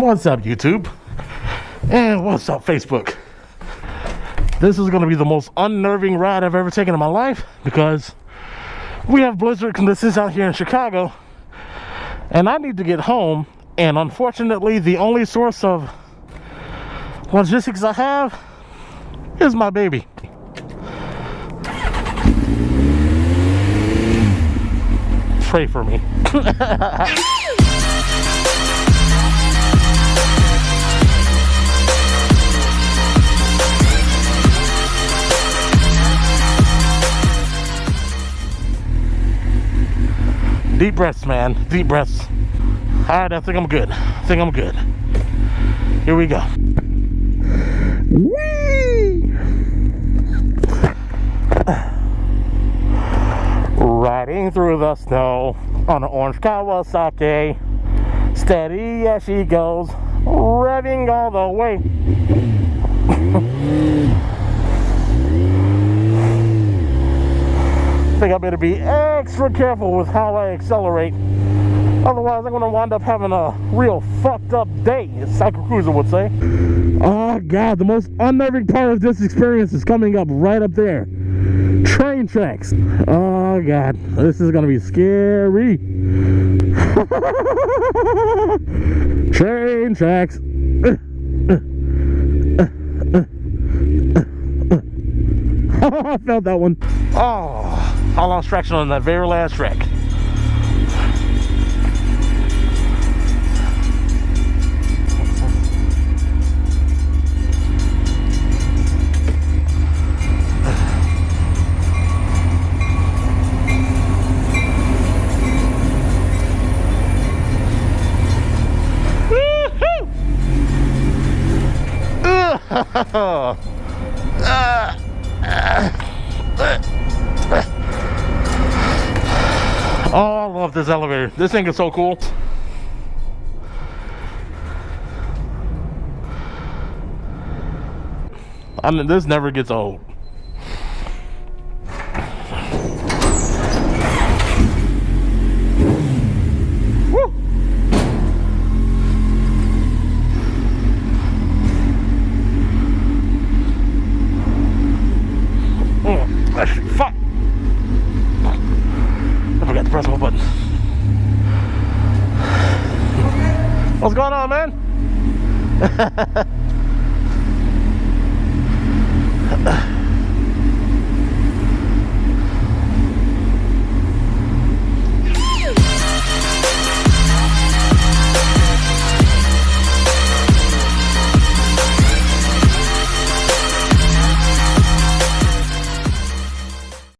What's up, YouTube? And what's up, Facebook? This is going to be the most unnerving ride I've ever taken in my life because we have blizzard conditions out here in Chicago and I need to get home, and unfortunately the only source of logistics I have is my baby. Pray for me. Deep breaths, man. Deep breaths. Alright, I think I'm good. Here we go. Whee! Riding through the snow on an orange Kawasaki. Steady as she goes, revving all the way. I think I better be extra careful with how I accelerate. Otherwise, I'm going to wind up having a real fucked up day, as Cycle Cruiser would say. Oh, God, the most unnerving part of this experience is coming up right up there. Train tracks. Oh, God, this is going to be scary. Train tracks. I felt that one. Oh, I lost traction on that very last track. Oh, I love this elevator. This thing is so cool. I mean, this never gets old. Woo! Fuck! I forgot to press my button. What's going on, man?